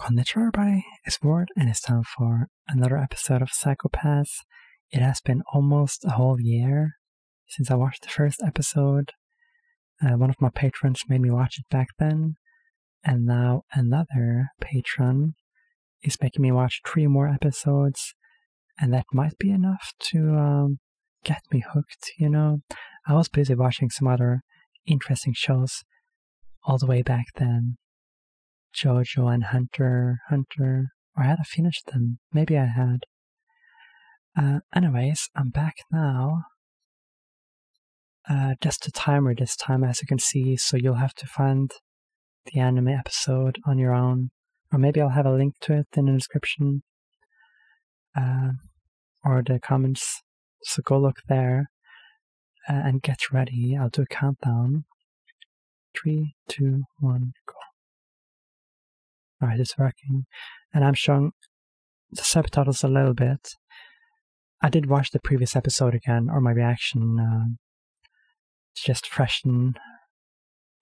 Konnichiwa everybody, it's Ward and it's time for another episode of Psychopaths. It has been almost a whole year since I watched the first episode. One of my patrons made me watch it back then, and now another patron is making me watch 3 more episodes, and that might be enough to get me hooked, you know. I was busy watching some other interesting shows all the way back then. JoJo and Hunter, or had I finished them? Maybe I had. Anyways, I'm back now. Just a timer this time, as you can see, so you'll have to find the anime episode on your own, or maybe I'll have a link to it in the description, or the comments, so go look there, and get ready. I'll do a countdown. 3, 2, 1, go. Alright, it's working. And I'm showing the subtitles a little bit. I did watch the previous episode again, or my reaction, to just freshen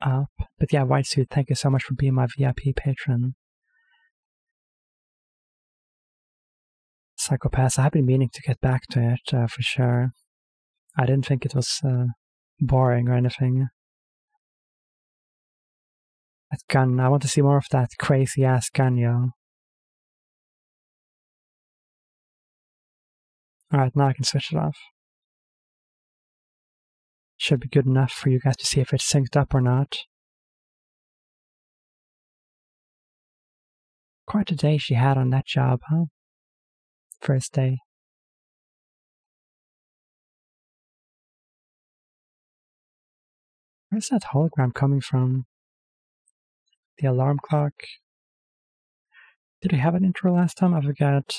up. But yeah, White Suit, thank you so much for being my VIP patron. Psychopaths, I have been meaning to get back to it, for sure. I didn't think it was boring or anything. That gun, I want to see more of that crazy ass gun, yo. Alright, now I can switch it off. Should be good enough for you guys to see if it's synced up or not. Quite a day she had on that job, huh? First day. Where's that hologram coming from? The alarm clock. Did we have an intro last time? I forgot.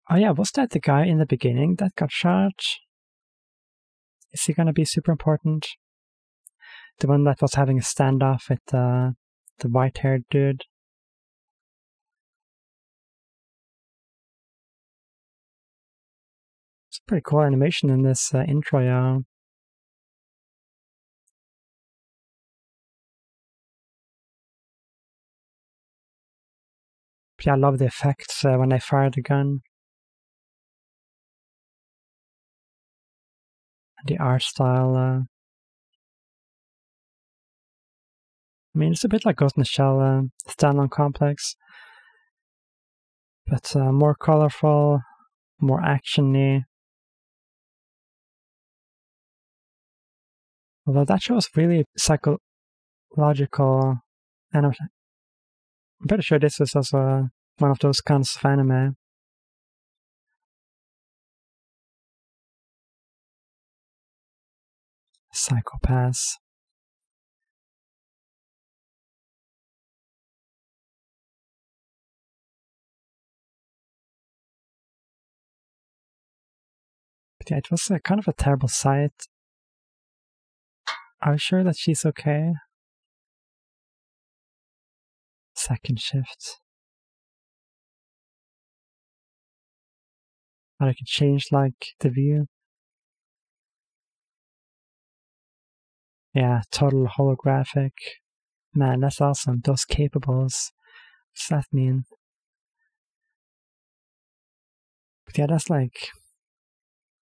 Oh yeah, was that the guy in the beginning that got shot? Is he gonna be super important? The one that was having a standoff with the white-haired dude? It's a pretty cool animation in this intro, yeah. But yeah, I love the effects when they fire the gun. And the art style. I mean, it's a bit like Ghost in the Shell standalone complex. But more colorful, more action-y. Although that show is really psychological, and I'm pretty sure this is also one of those kinds of anime. Psychopaths. But yeah, it was kind of a terrible sight. Are you sure that she's okay? Second shift. But I could change, like, the view. Yeah, total holographic. Man, that's awesome. Those capables. What's that mean? But yeah, that's, like,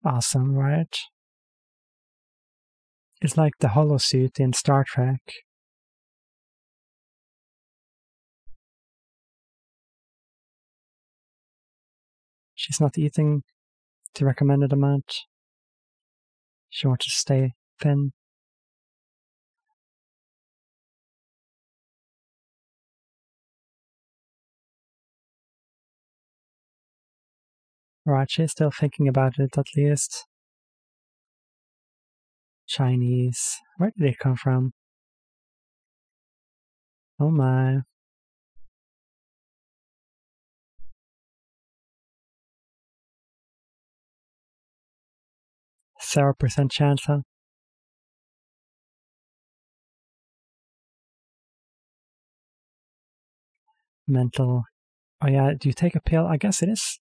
awesome, right? It's like the holosuit in Star Trek. She's not eating the recommended amount. She wants to stay thin. Right, she's still thinking about it, at least. Chinese. Where did it come from? Oh my. %0 chance, huh? Mental Oh yeah, do you take a pill? I guess it is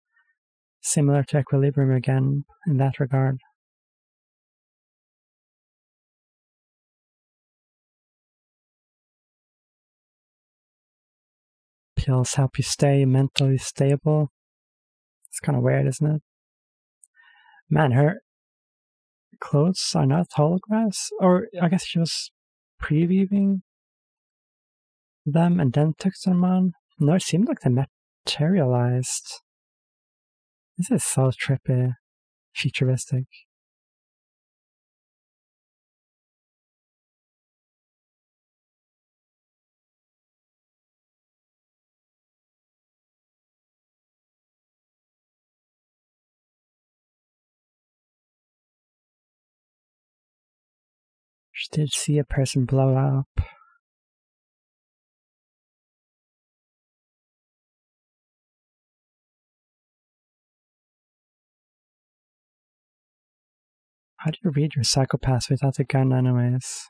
similar to equilibrium again in that regard. Pills help you stay mentally stable. It's kind of weird, isn't it? Man, her clothes are not holographs? Or I guess she was previewing them and then took them on? No, it seemed like they materialized. This is so trippy, futuristic. She did see a person blow up. How do you read your psychopath without a gun anyways?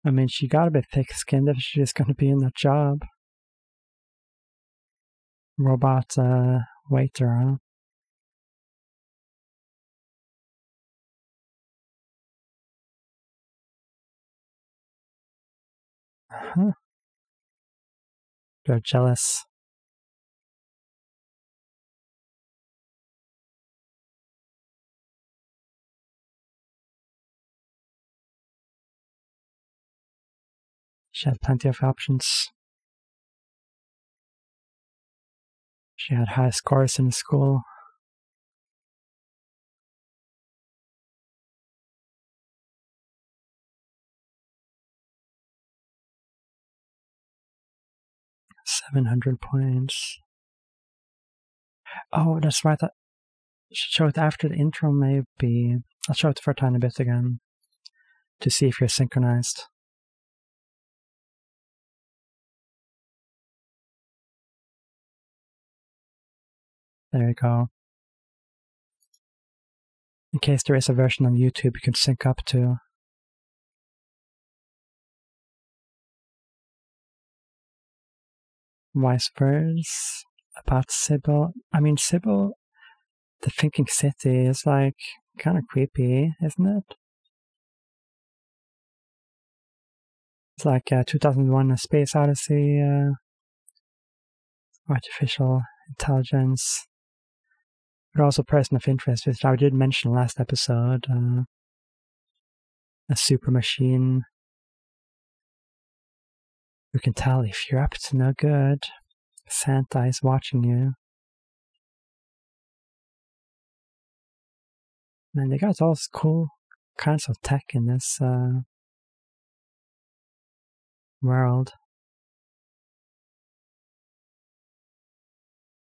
I mean, she got a bit thick-skinned if she's going to be in that job. Robot waiter, huh? Uh-huh. They're jealous. She had plenty of options. She had high scores in school. $700 points. Oh, that's right. I should show it after the intro, maybe. I'll show it for a tiny bit again to see if you're synchronized. There you go. In case there is a version on YouTube you can sync up to. Vice versa about Sybil. I mean, Sybil, the Thinking City, is like kind of creepy, isn't it? It's like 2001: A Space Odyssey, artificial intelligence, but also person of interest, which I did mention last episode. A super machine who can tell if you're up to no good. Santa is watching you. Man, they got all this cool kinds of tech in this world.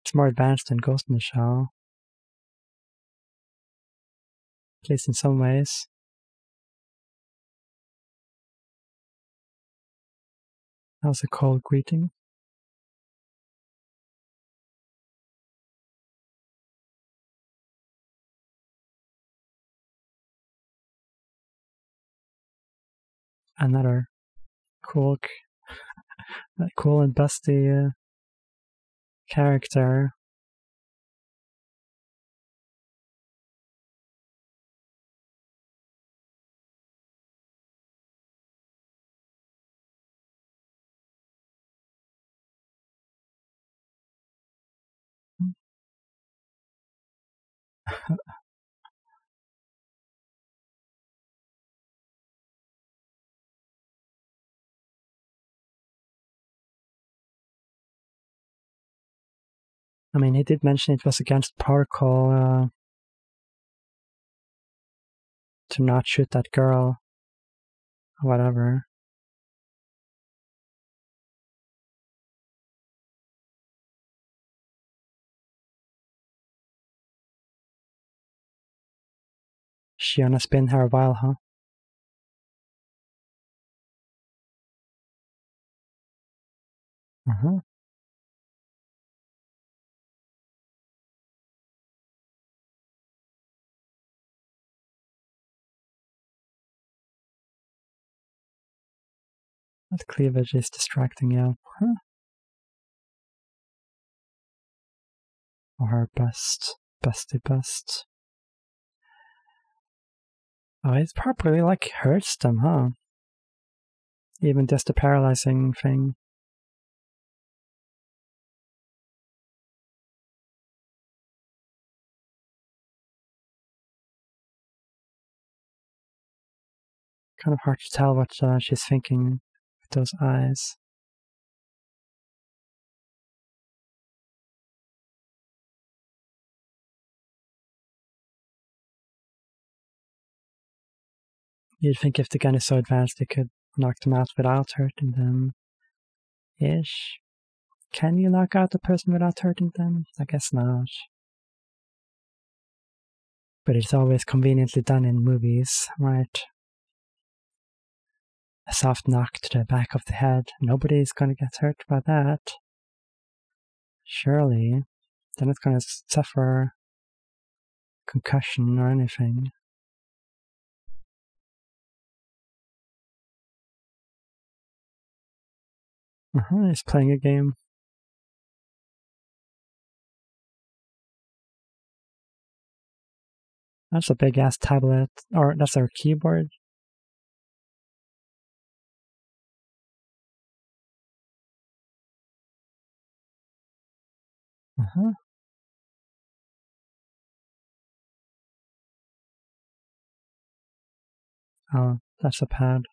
It's more advanced than Ghost in the Shell. At least in some ways. That was a cold greeting. Another cool and busty character. I mean, he did mention it was against protocol to not shoot that girl. Whatever. Shiona's been here a while, huh? Uh-huh. That cleavage is distracting you. Huh? Or her bust. Busty bust. Oh, it properly hurts them, huh? Even just the paralyzing thing. Kind of hard to tell what she's thinking with those eyes. You'd think if the gun is so advanced, they could knock them out without hurting them. Ish. Can you knock out the person without hurting them? I guess not. But it's always conveniently done in movies, right? A soft knock to the back of the head. Nobody's gonna get hurt by that. Surely. They're not gonna suffer concussion or anything. He's playing a game. That's a big ass tablet. Or that's our keyboard. Oh, that's a pad.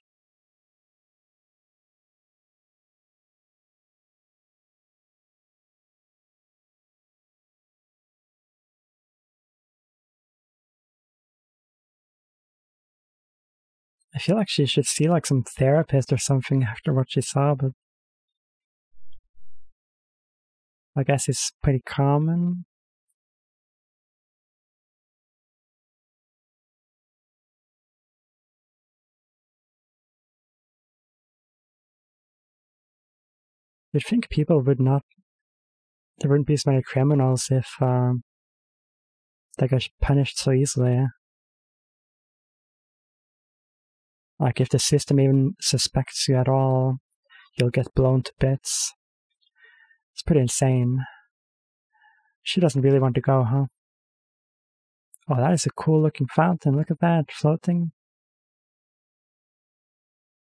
I feel like she should see some therapist or something after what she saw, but I guess it's pretty common. You'd think people would not. There wouldn't be as many criminals if they got punished so easily. Like, if the system even suspects you at all, you'll get blown to bits. It's pretty insane. She doesn't really want to go, huh? Oh, that is a cool looking fountain. Look at that, floating.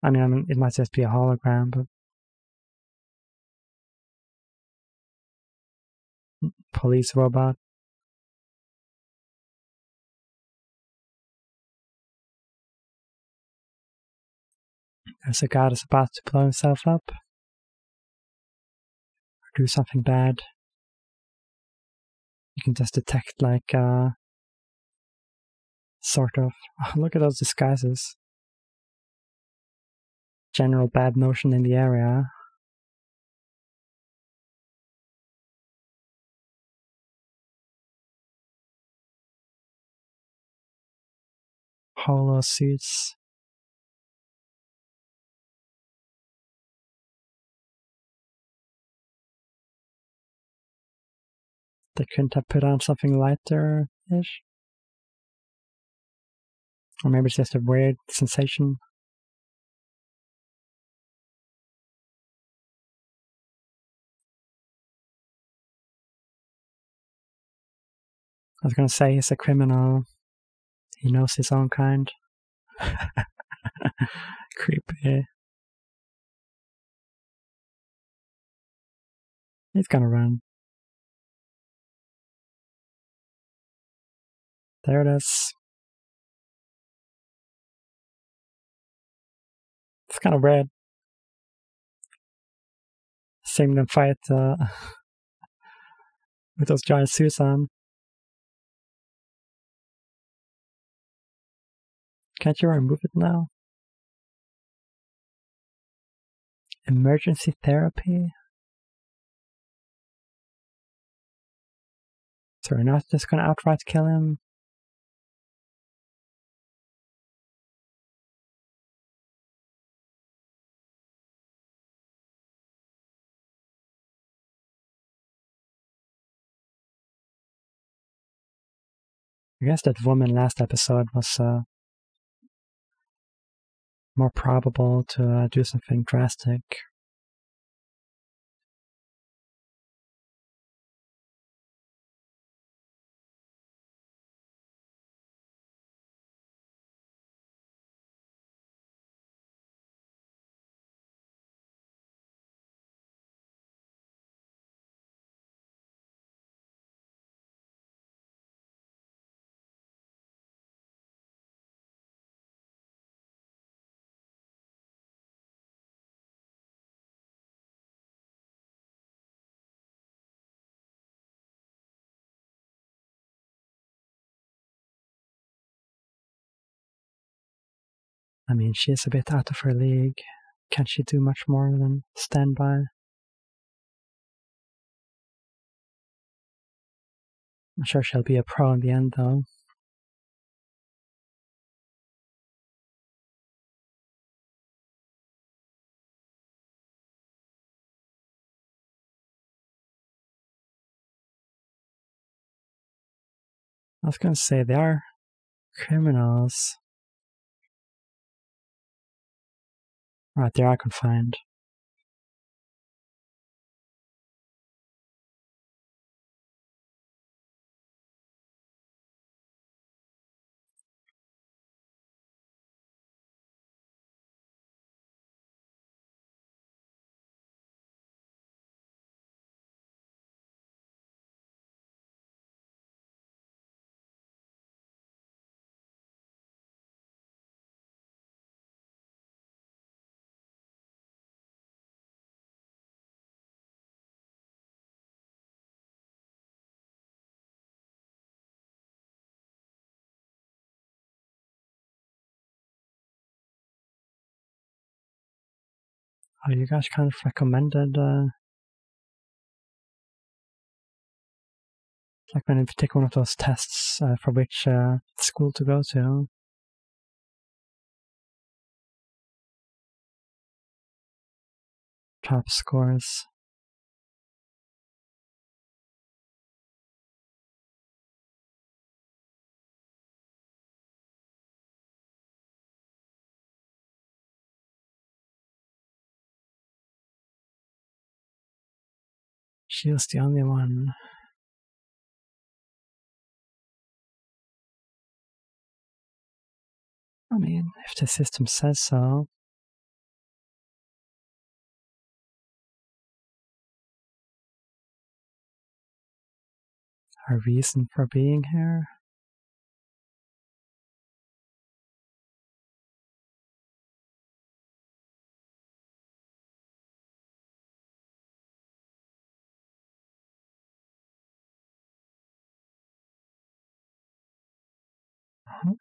I mean, it might just be a hologram, but... Police robot. There's a guy that's about to blow himself up. Or do something bad. You can just detect, sort of... Oh, look at those disguises. General bad motion in the area. Holo suits. They couldn't have put on something lighter-ish? Or maybe it's just a weird sensation. I was gonna say he's a criminal. He knows his own kind. Creepy. He's gonna run. There it is. It's kind of weird. Seeing them fight with those giant suits on. Can't you remove it now? Emergency therapy? So we're not just gonna outright kill him? I guess that woman last episode was more probable to do something drastic. I mean, she is a bit out of her league. Can't she do much more than stand by? I'm sure she'll be a pro in the end, though. I was going to say, they are criminals. Right, they are confined. Oh, you guys kind of recommended, like when you take one of those tests for which school to go to. Top scores. She was the only one. I mean, if the system says so. Her reason for being here? Uh-huh.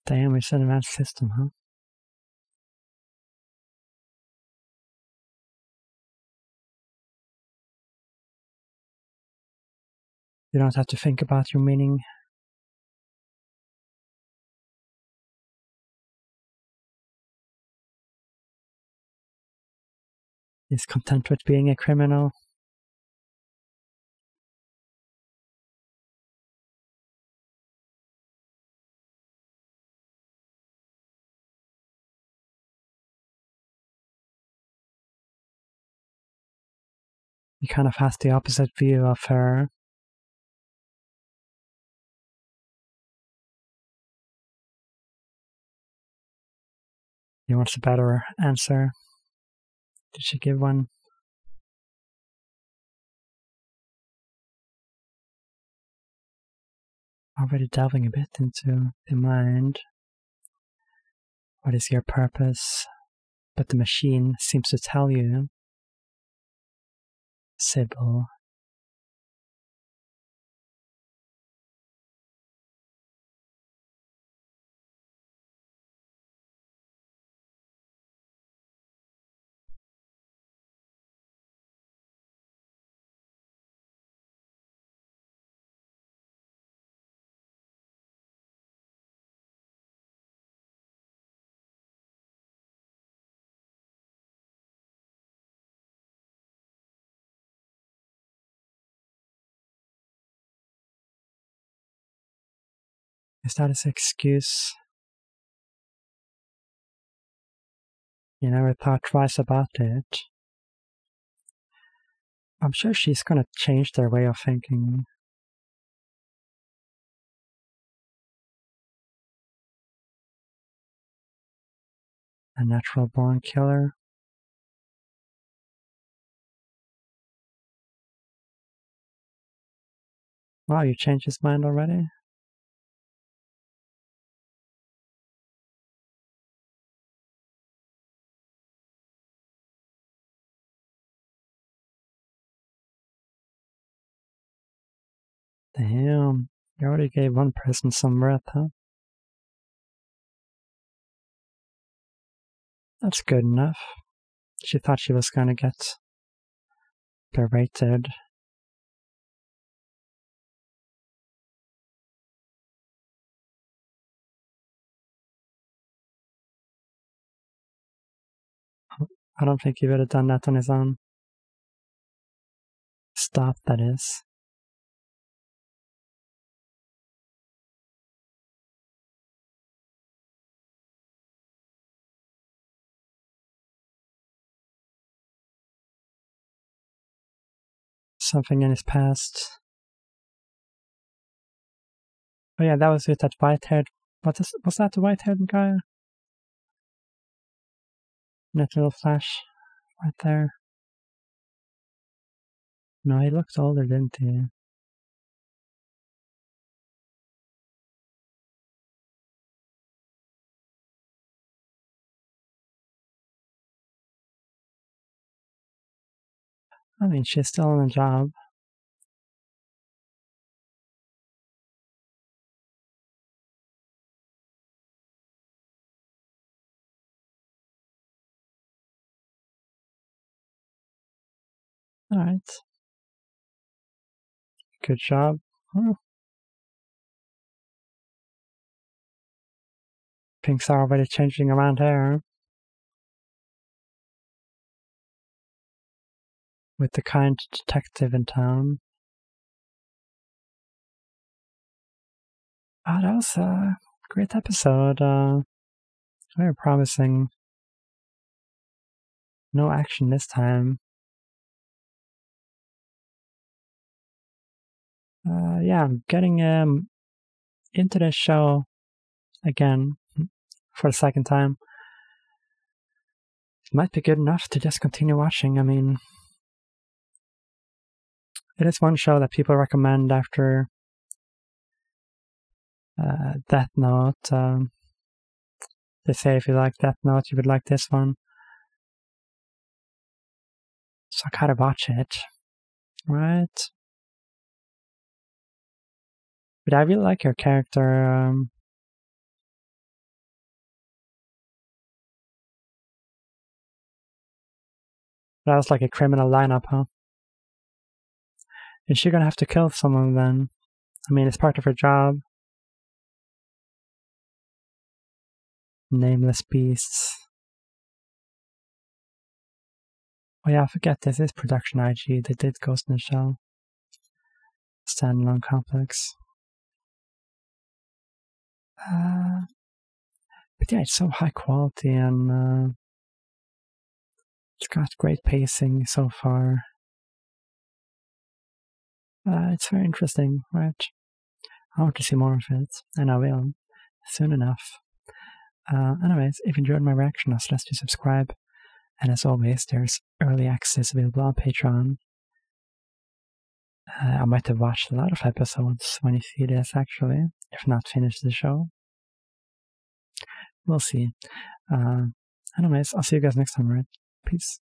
Damn, it's an advanced system, huh? You don't have to think about your meaning. Is content with being a criminal. He kind of has the opposite view of her. He wants a better answer. Did she give one? Already delving a bit into the mind. What is your purpose? But the machine seems to tell you. Sybil. Is that his excuse? You never thought twice about it. I'm sure she's gonna change their way of thinking. A natural born killer. Wow, you changed his mind already? Damn, you already gave one person some breath, huh? That's good enough. She thought she was gonna get berated. I don't think he would have done that on his own. Stop, that is. Something in his past. Oh yeah, that was with that white-haired... Was that the white-haired guy? That little flash right there. No, he looked older, didn't he? I mean, she's still on a job. Alright. Good job. Oh. Things are already changing around here. With the kind detective in town. Oh, that was a great episode. Very promising. No action this time. Yeah, I'm getting into this show again for the second time. It might be good enough to just continue watching. I mean, it is one show that people recommend after Death Note. They say if you like Death Note, you would like this one. So I gotta watch it, right? But I really like her character. That was like a criminal lineup, huh? Is she gonna have to kill someone then? I mean, it's part of her job. Nameless beasts. Oh yeah, I forget this is Production IG. They did Ghost in the Shell. Standalone complex. But yeah, it's so high quality and it's got great pacing so far. It's very interesting, right? I want to see more of it, and I will, soon enough. Anyways, if you enjoyed my reaction, I'll suggest you subscribe. And as always, there's early access available on Patreon. I might have watched a lot of episodes when you see this, actually, if not finished the show. We'll see. Anyways, I'll see you guys next time, right? Peace.